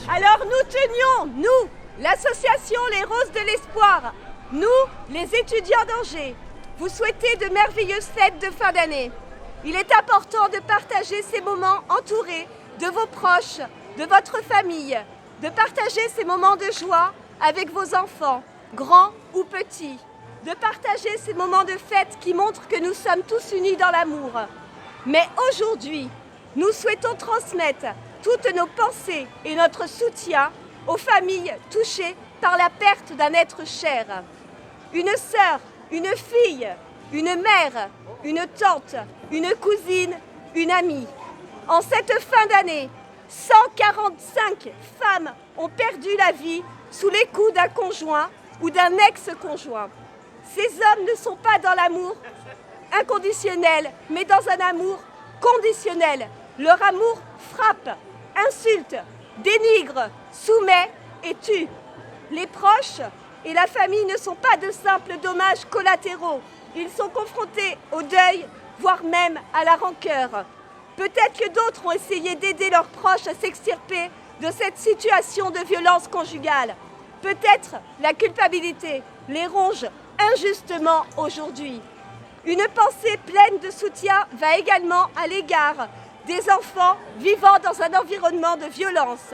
Alors nous tenions, nous, l'association Les Roses de l'Espoir, nous, les étudiants d'Angers, vous souhaiter de merveilleuses fêtes de fin d'année. Il est important de partager ces moments entourés de vos proches, de votre famille, de partager ces moments de joie avec vos enfants, grands ou petits, de partager ces moments de fête qui montrent que nous sommes tous unis dans l'amour. Mais aujourd'hui, nous souhaitons transmettre toutes nos pensées et notre soutien aux familles touchées par la perte d'un être cher. Une sœur, une fille, une mère, une tante, une cousine, une amie. En cette fin d'année, 145 femmes ont perdu la vie sous les coups d'un conjoint ou d'un ex-conjoint. Ces hommes ne sont pas dans l'amour inconditionnel, mais dans un amour conditionnel. Leur amour frappe, insulte, dénigre, soumet et tue. Les proches et la famille ne sont pas de simples dommages collatéraux. Ils sont confrontés au deuil, voire même à la rancœur. Peut-être que d'autres ont essayé d'aider leurs proches à s'extirper de cette situation de violence conjugale. Peut-être la culpabilité les ronge injustement aujourd'hui. Une pensée pleine de soutien va également à l'égard des enfants vivant dans un environnement de violence.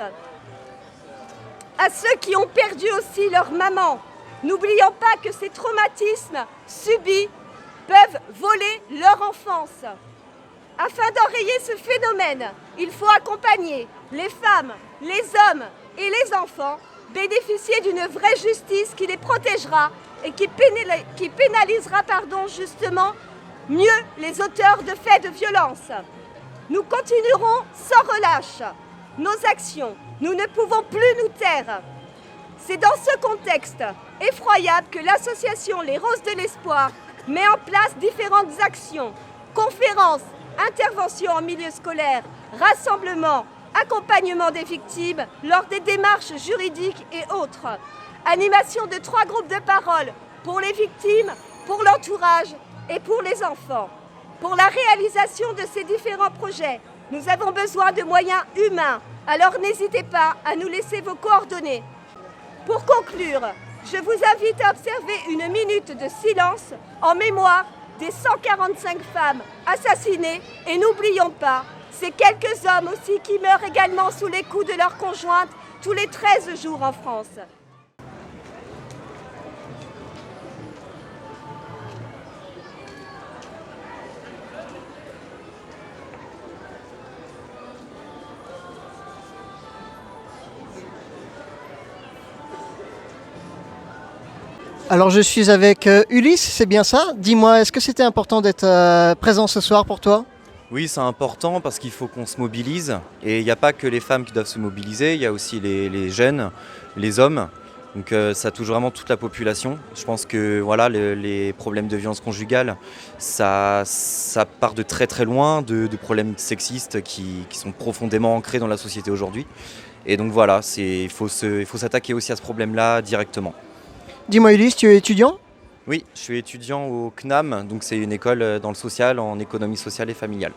À ceux qui ont perdu aussi leur maman, n'oublions pas que ces traumatismes subis peuvent voler leur enfance. Afin d'enrayer ce phénomène, il faut accompagner les femmes, les hommes et les enfants bénéficier d'une vraie justice qui les protégera et qui pénalisera justement mieux les auteurs de faits de violence. Nous continuerons sans relâche nos actions. Nous ne pouvons plus nous taire. C'est dans ce contexte effroyable que l'association Les Roses de l'Espoir met en place différentes actions, conférences, interventions en milieu scolaire, rassemblements, accompagnement des victimes lors des démarches juridiques et autres. Animation de 3 groupes de parole pour les victimes, pour l'entourage et pour les enfants. Pour la réalisation de ces différents projets, nous avons besoin de moyens humains, alors n'hésitez pas à nous laisser vos coordonnées. Pour conclure, je vous invite à observer une minute de silence en mémoire des 145 femmes assassinées et n'oublions pas ces quelques hommes aussi qui meurent également sous les coups de leurs conjointes tous les 13 jours en France. Alors je suis avec Ulysse, c'est bien ça? Dis-moi, est-ce que c'était important d'être présent ce soir pour toi? Oui, c'est important parce qu'il faut qu'on se mobilise. Et il n'y a pas que les femmes qui doivent se mobiliser, il y a aussi les jeunes, les hommes. Donc ça touche vraiment toute la population. Je pense que voilà, les problèmes de violence conjugale, ça part de très très loin, de problèmes sexistes qui sont profondément ancrés dans la société aujourd'hui. Et donc voilà, il faut s'attaquer aussi à ce problème-là directement. Dis-moi Ulysse, tu es étudiant? Oui, je suis étudiant au CNAM, donc c'est une école dans le social, en économie sociale et familiale.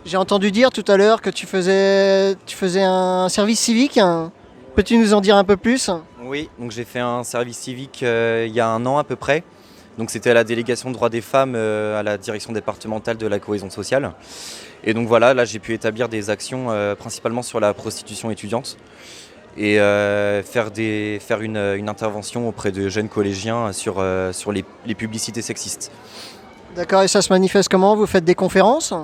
J'ai entendu dire tout à l'heure que tu faisais un service civique. Peux-tu nous en dire un peu plus? Oui, donc j'ai fait un service civique il y a 1 an à peu près. Donc c'était à la délégation de droits des femmes à la direction départementale de la cohésion sociale. Et donc voilà, là j'ai pu établir des actions principalement sur la prostitution étudiante et faire une intervention auprès de jeunes collégiens sur les publicités sexistes. D'accord, et ça se manifeste comment? Vous faites des conférences?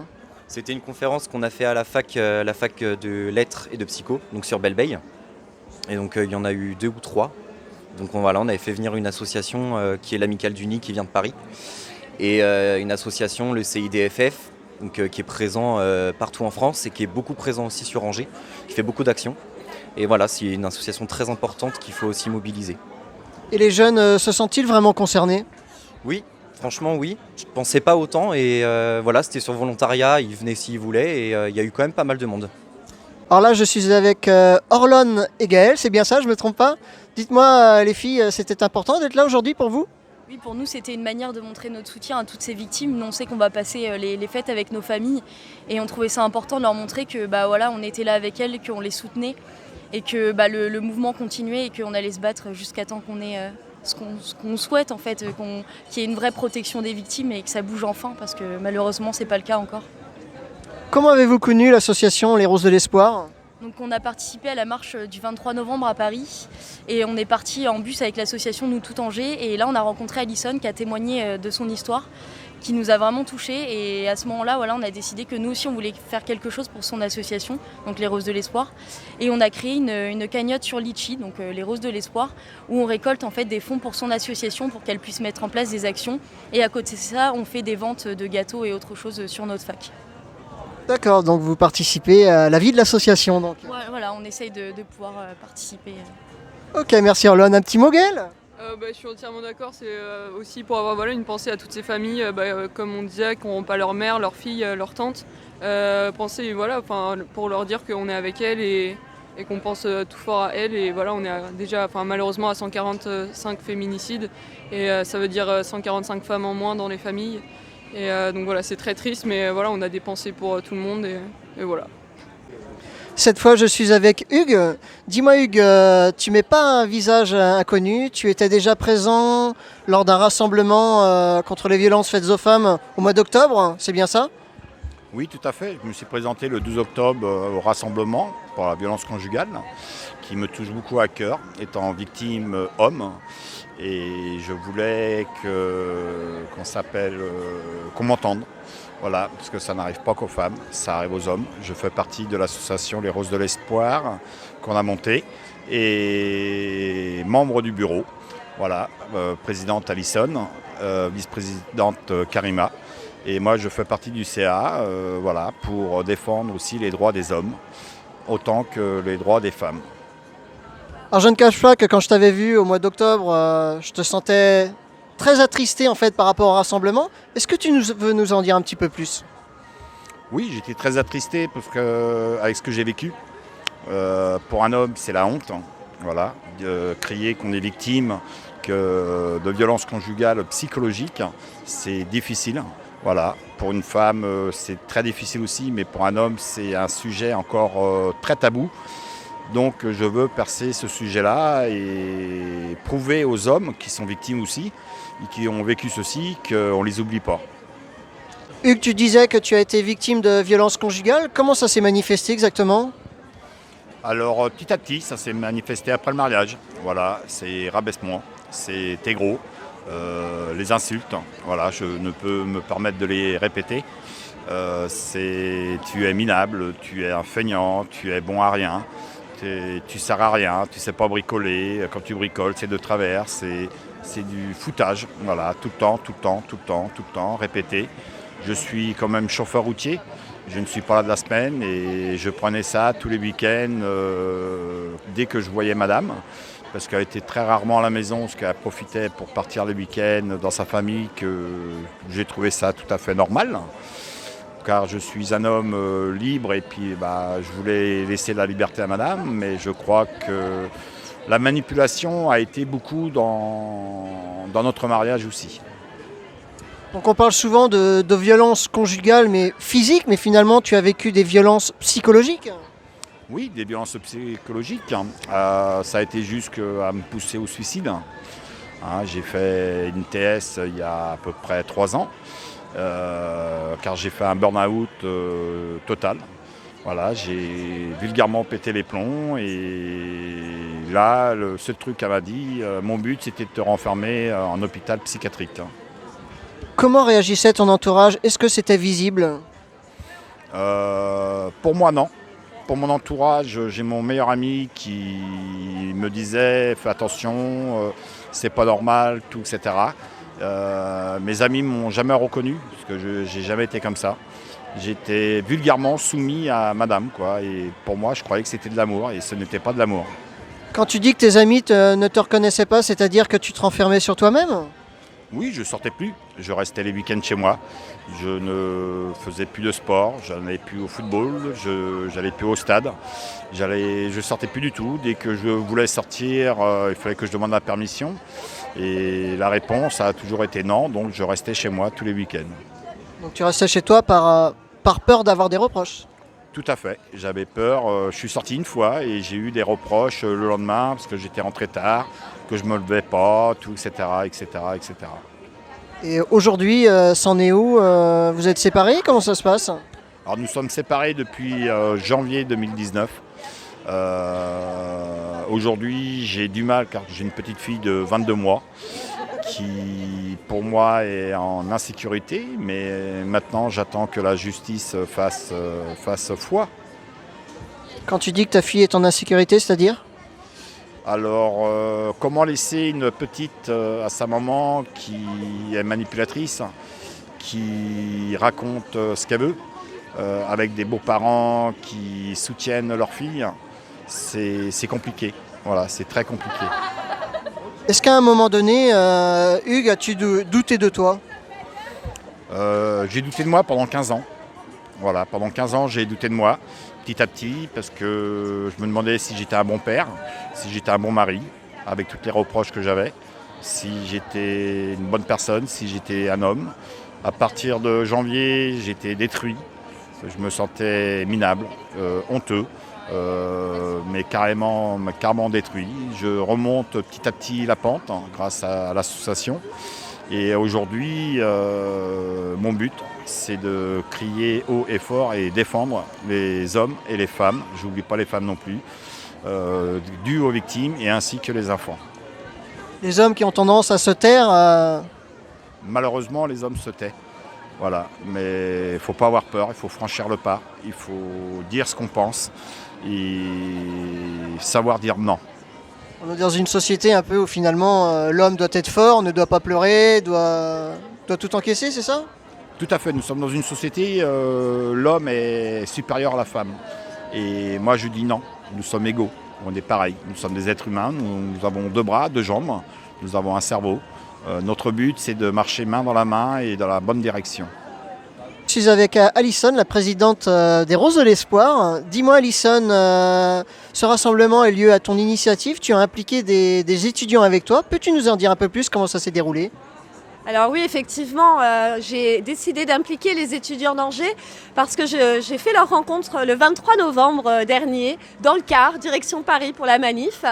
C'était une conférence qu'on a fait à la fac de lettres et de psycho, donc sur Belle-Veille. Et donc il y en a eu 2 ou 3. Donc on avait fait venir une association qui est l'Amicale du Nid qui vient de Paris. Et une association, le CIDFF, donc, qui est présent partout en France et qui est beaucoup présent aussi sur Angers, qui fait beaucoup d'actions. Et voilà, c'est une association très importante qu'il faut aussi mobiliser. Et les jeunes se sentent-ils vraiment concernés? Oui, franchement oui. Je ne pensais pas autant et voilà, c'était sur volontariat, ils venaient s'ils voulaient et il y a eu quand même pas mal de monde. Alors là, je suis avec Orlone et Gaëlle, c'est bien ça, je ne me trompe pas? Dites-moi les filles, c'était important d'être là aujourd'hui pour vous? Oui, pour nous, c'était une manière de montrer notre soutien à toutes ces victimes. Nous, on sait qu'on va passer les fêtes avec nos familles et on trouvait ça important de leur montrer que on était là avec elles, qu'on les soutenait et que le mouvement continuait et qu'on allait se battre jusqu'à temps qu'on ait ce qu'on souhaite en fait, qu'il y ait une vraie protection des victimes et que ça bouge enfin parce que malheureusement c'est pas le cas encore. Comment avez-vous connu l'association Les Roses de l'Espoir ? Donc on a participé à la marche du 23 novembre à Paris et on est parti en bus avec l'association Nous Tout Angers et là on a rencontré Alison qui a témoigné de son histoire qui nous a vraiment touchés et à ce moment-là on a décidé que nous aussi on voulait faire quelque chose pour son association, donc Les Roses de l'Espoir, et on a créé une cagnotte sur Litchi, donc Les Roses de l'Espoir, où on récolte en fait des fonds pour son association pour qu'elle puisse mettre en place des actions et à côté de ça on fait des ventes de gâteaux et autre chose sur notre fac. D'accord, donc vous participez à la vie de l'association. Donc. Ouais, voilà, on essaye de pouvoir participer. Ok, merci Orlon. Un petit mot, Gaël ? Je suis entièrement d'accord, c'est aussi pour avoir une pensée à toutes ces familles, comme on disait, qui n'ont pas leur mère, leur fille, leur tante. Penser pour leur dire qu'on est avec elles et qu'on pense tout fort à elles. Et voilà, on est déjà malheureusement à 145 féminicides et ça veut dire 145 femmes en moins dans les familles. Et donc voilà, c'est très triste, mais voilà, on a des pensées pour tout le monde et voilà. Cette fois, je suis avec Hugues. Dis-moi, Hugues, tu mets pas un visage inconnu. Tu étais déjà présent lors d'un rassemblement contre les violences faites aux femmes au mois d'octobre, c'est bien ça ? Oui, tout à fait. Je me suis présenté le 12 octobre au rassemblement pour la violence conjugale, qui me touche beaucoup à cœur, étant victime homme. Et je voulais qu'on m'entende. Voilà, parce que ça n'arrive pas qu'aux femmes, ça arrive aux hommes. Je fais partie de l'association Les Roses de l'Espoir qu'on a montée et membre du bureau. Voilà, présidente Alison, vice-présidente Karima. Et moi, je fais partie du CA pour défendre aussi les droits des hommes, autant que les droits des femmes. Alors je ne cache pas que quand je t'avais vu au mois d'octobre, je te sentais très attristé en fait par rapport au rassemblement. Est-ce que tu veux nous en dire un petit peu plus ? Oui, j'étais très attristé parce avec ce que j'ai vécu. Pour un homme, c'est la honte. Voilà, de crier qu'on est victime de violences conjugales psychologiques, c'est difficile. Voilà, pour une femme, c'est très difficile aussi, mais pour un homme, c'est un sujet encore très tabou. Donc je veux percer ce sujet-là et prouver aux hommes qui sont victimes aussi, et qui ont vécu ceci, qu'on ne les oublie pas. Hugues, tu disais que tu as été victime de violences conjugales. Comment ça s'est manifesté exactement ? Alors petit à petit, ça s'est manifesté après le mariage. Voilà, c'est rabaissement, c'est t'es gros, les insultes. Voilà, je ne peux me permettre de les répéter. Tu es minable, tu es un feignant, tu es bon à rien. Tu sers à rien, tu sais pas bricoler, quand tu bricoles c'est de travers, c'est du foutage, voilà, tout le temps, répété. Je suis quand même chauffeur routier, je ne suis pas là de la semaine et je prenais ça tous les week-ends dès que je voyais madame, parce qu'elle était très rarement à la maison, parce qu'elle profitait pour partir le week-end dans sa famille, que j'ai trouvé ça tout à fait normal. Car je suis un homme libre et puis je voulais laisser la liberté à madame, mais je crois que la manipulation a été beaucoup dans notre mariage aussi. Donc on parle souvent de violences conjugales mais physiques, mais finalement tu as vécu des violences psychologiques ? Oui, des violences psychologiques. Ça a été jusqu'à me pousser au suicide. J'ai fait une TS il y a à peu près 3 ans. Car j'ai fait un burn-out total. Voilà, j'ai vulgairement pété les plombs et là, le seul truc qu'elle m'a dit, mon but c'était de te renfermer en hôpital psychiatrique. Comment réagissait ton entourage ? Est-ce que c'était visible ? Pour moi, non. Pour mon entourage, j'ai mon meilleur ami qui me disait fais attention, c'est pas normal, tout, etc. Mes amis ne m'ont jamais reconnu, parce que je n'ai jamais été comme ça. J'étais vulgairement soumis à madame, quoi. Et pour moi, je croyais que c'était de l'amour, et ce n'était pas de l'amour. Quand tu dis que tes amis ne te reconnaissaient pas, c'est-à-dire que tu te renfermais sur toi-même ? Oui, je sortais plus. Je restais les week-ends chez moi. Je ne faisais plus de sport. Je n'allais plus au football. Je n'allais plus au stade. Je sortais plus du tout. Dès que je voulais sortir, il fallait que je demande la permission. Et la réponse a toujours été non. Donc je restais chez moi tous les week-ends. Donc tu restais chez toi par peur d'avoir des reproches ? Tout à fait, j'avais peur. Je suis sorti une fois et j'ai eu des reproches le lendemain parce que j'étais rentré tard, que je ne me levais pas, tout, etc., etc., etc. Et aujourd'hui, c'en est où Vous êtes séparés? Comment ça se passe? Alors nous sommes séparés depuis janvier 2019. Aujourd'hui, j'ai du mal car j'ai une petite fille de 22 mois qui, pour moi, est en insécurité. Mais maintenant, j'attends que la justice fasse foi. Quand tu dis que ta fille est en insécurité, c'est-à-dire? Alors, comment laisser une petite à sa maman qui est manipulatrice, qui raconte ce qu'elle veut, avec des beaux-parents qui soutiennent leur fille, c'est compliqué. Voilà, c'est très compliqué. Est-ce qu'à un moment donné, Hugues, as-tu douté de toi? J'ai douté de moi pendant 15 ans. Voilà, pendant 15 ans, j'ai douté de moi, petit à petit, parce que je me demandais si j'étais un bon père, si j'étais un bon mari, avec toutes les reproches que j'avais, si j'étais une bonne personne, si j'étais un homme. À partir de janvier, j'étais détruit. Je me sentais minable, honteux, mais carrément détruit. Je remonte petit à petit la pente grâce à l'association. Et aujourd'hui, mon but, c'est de crier haut et fort et défendre les hommes et les femmes, j'oublie pas les femmes non plus, dues aux victimes et ainsi que les enfants. Les hommes qui ont tendance à se taire. Malheureusement, les hommes se taisent. Voilà, mais il ne faut pas avoir peur, il faut franchir le pas, il faut dire ce qu'on pense et savoir dire non. On est dans une société un peu où finalement l'homme doit être fort, ne doit pas pleurer, doit tout encaisser, c'est ça? Tout à fait, nous sommes dans une société, l'homme est supérieur à la femme. Et moi je dis non, nous sommes égaux, on est pareil, nous sommes des êtres humains, nous avons 2 bras, 2 jambes, nous avons un cerveau. Notre but, c'est de marcher main dans la main et dans la bonne direction. Je suis avec Alison, la présidente des Roses de l'Espoir. Dis-moi, Alison, ce rassemblement a lieu à ton initiative. Tu as impliqué des étudiants avec toi. Peux-tu nous en dire un peu plus comment ça s'est déroulé? Alors oui, effectivement, j'ai décidé d'impliquer les étudiants d'Angers parce que j'ai fait leur rencontre le 23 novembre dernier dans le car, direction Paris pour la manif.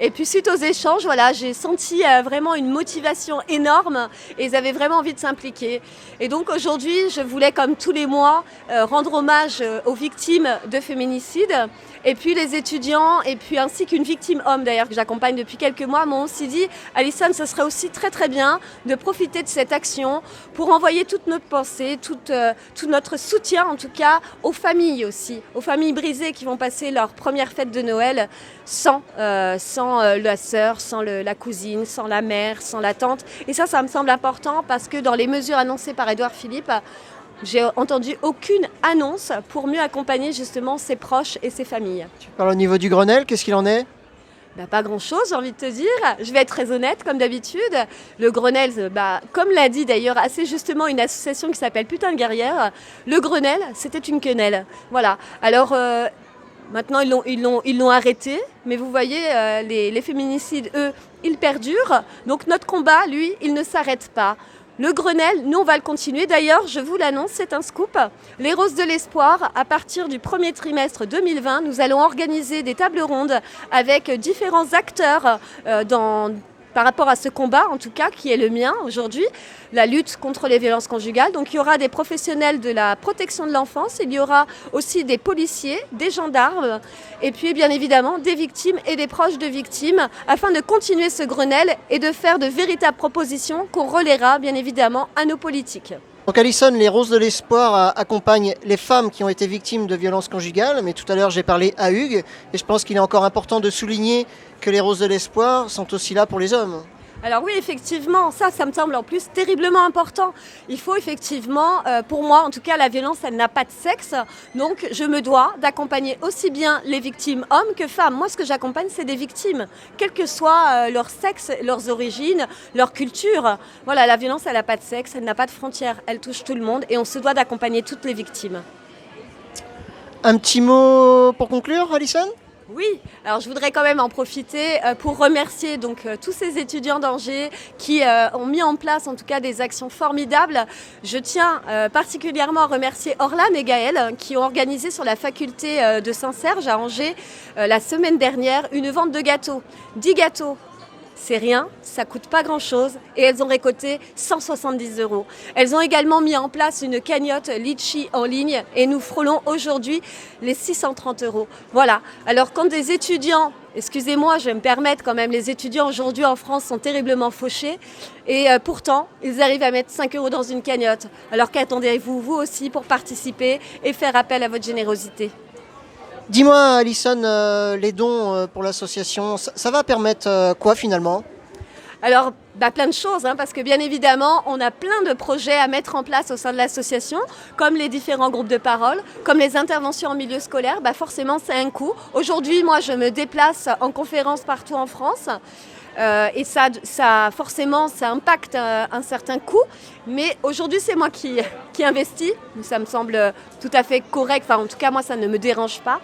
Et puis suite aux échanges, voilà, j'ai senti vraiment une motivation énorme et ils avaient vraiment envie de s'impliquer. Et donc aujourd'hui, je voulais, comme tous les mois, rendre hommage aux victimes de féminicide. Et puis les étudiants, et puis ainsi qu'une victime homme d'ailleurs que j'accompagne depuis quelques mois, m'ont aussi dit « Alison, ce serait aussi très très bien de profiter de cette action pour envoyer toute notre pensée, tout notre soutien en tout cas aux familles aussi, aux familles brisées qui vont passer leur première fête de Noël sans la sœur, sans la cousine, sans la mère, sans la tante. Et ça me semble important parce que dans les mesures annoncées par Édouard Philippe, j'ai entendu aucune annonce pour mieux accompagner justement ses proches et ses familles. Tu parles au niveau du Grenelle, qu'est-ce qu'il en est? Pas grand-chose, j'ai envie de te dire. Je vais être très honnête, comme d'habitude. Le Grenelle, comme l'a dit d'ailleurs assez justement une association qui s'appelle Putain de Guerrière, le Grenelle, c'était une quenelle. Voilà. Alors, maintenant, ils l'ont arrêté. Mais vous voyez, les féminicides, eux, ils perdurent. Donc notre combat, lui, il ne s'arrête pas. Le Grenelle, nous on va le continuer. D'ailleurs, je vous l'annonce, c'est un scoop. Les Roses de l'Espoir, à partir du premier trimestre 2020, nous allons organiser des tables rondes avec différents acteurs par rapport à ce combat, en tout cas, qui est le mien aujourd'hui, la lutte contre les violences conjugales. Donc il y aura des professionnels de la protection de l'enfance, il y aura aussi des policiers, des gendarmes, et puis bien évidemment des victimes et des proches de victimes, afin de continuer ce Grenelle et de faire de véritables propositions qu'on relaiera bien évidemment à nos politiques. Donc Alison, les Roses de l'Espoir accompagnent les femmes qui ont été victimes de violences conjugales, mais tout à l'heure j'ai parlé à Hugues, et je pense qu'il est encore important de souligner que les Roses de l'Espoir sont aussi là pour les hommes. Alors oui, effectivement, ça me semble en plus terriblement important. Il faut effectivement, pour moi en tout cas, la violence, elle n'a pas de sexe. Donc je me dois d'accompagner aussi bien les victimes hommes que femmes. Moi, ce que j'accompagne, c'est des victimes, quel que soit leur sexe, leurs origines, leur culture. Voilà, la violence, elle n'a pas de sexe, elle n'a pas de frontières. Elle touche tout le monde et on se doit d'accompagner toutes les victimes. Un petit mot pour conclure, Alison ? Oui, alors je voudrais quand même en profiter pour remercier donc tous ces étudiants d'Angers qui ont mis en place en tout cas des actions formidables. Je tiens particulièrement à remercier Orlan et Gaël qui ont organisé sur la faculté de Saint-Serge à Angers la semaine dernière une vente de gâteaux. 10 gâteaux. C'est rien, ça coûte pas grand-chose et elles ont récolté 170 €. Elles ont également mis en place une cagnotte Litchi en ligne et nous frôlons aujourd'hui les 630 €. Voilà, alors quand des étudiants, excusez-moi, je vais me permettre quand même, les étudiants aujourd'hui en France sont terriblement fauchés et pourtant ils arrivent à mettre 5 € dans une cagnotte. Alors qu'attendez-vous vous aussi pour participer et faire appel à votre générosité? Dis-moi, Alison, les dons pour l'association, ça va permettre quoi finalement? Alors, plein de choses, parce que bien évidemment, on a plein de projets à mettre en place au sein de l'association, comme les différents groupes de parole, comme les interventions en milieu scolaire. Forcément, c'est un coût. Aujourd'hui, moi, je me déplace en conférence partout en France. Et ça, forcément, ça impacte un certain coût. Mais aujourd'hui, c'est moi qui investis. Ça me semble tout à fait correct. Enfin, en tout cas, moi, ça ne me dérange pas.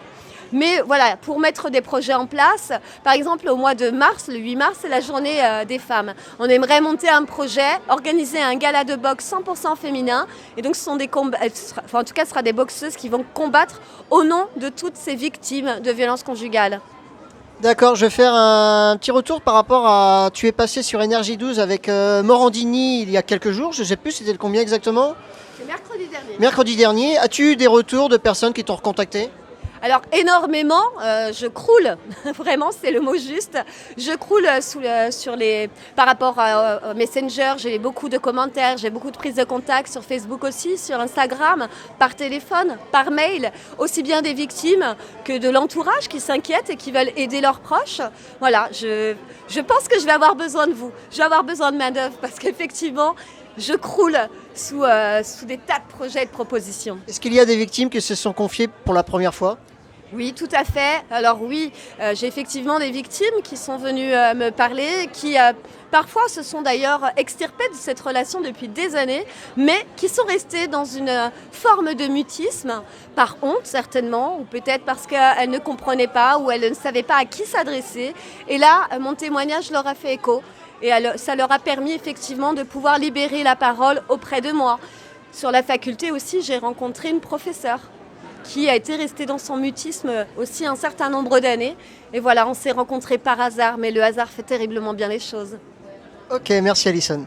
Mais voilà, pour mettre des projets en place, par exemple au mois de mars, le 8 mars, c'est la journée des femmes. On aimerait monter un projet, organiser un gala de boxe 100% féminin. Et donc ce sont en tout cas, ce sera des boxeuses qui vont combattre au nom de toutes ces victimes de violences conjugales. D'accord, je vais faire un petit retour par rapport à... Tu es passé sur Énergie 12 avec Morandini il y a quelques jours, je ne sais plus c'était le combien exactement? C'est mercredi dernier. Mercredi dernier, as-tu eu des retours de personnes qui t'ont recontacté? Alors énormément, je croule, vraiment c'est le mot juste, je croule par rapport à Messenger, j'ai beaucoup de commentaires, j'ai beaucoup de prises de contact sur Facebook aussi, sur Instagram, par téléphone, par mail, aussi bien des victimes que de l'entourage qui s'inquiètent et qui veulent aider leurs proches. Voilà, je pense que je vais avoir besoin de vous, je vais avoir besoin de main d'œuvre parce qu'effectivement, je croule sous des tas de projets et de propositions. Est-ce qu'il y a des victimes qui se sont confiées pour la première fois? Oui, tout à fait. Alors oui, j'ai effectivement des victimes qui sont venues me parler, qui parfois se sont d'ailleurs extirpées de cette relation depuis des années, mais qui sont restées dans une forme de mutisme, par honte certainement, ou peut-être parce qu'elles ne comprenaient pas ou elles ne savaient pas à qui s'adresser. Et là, mon témoignage leur a fait écho. Et ça leur a permis effectivement de pouvoir libérer la parole auprès de moi. Sur la faculté aussi, j'ai rencontré une professeure qui a été restée dans son mutisme aussi un certain nombre d'années. Et voilà, on s'est rencontrés par hasard, mais le hasard fait terriblement bien les choses. Ok, merci Alison.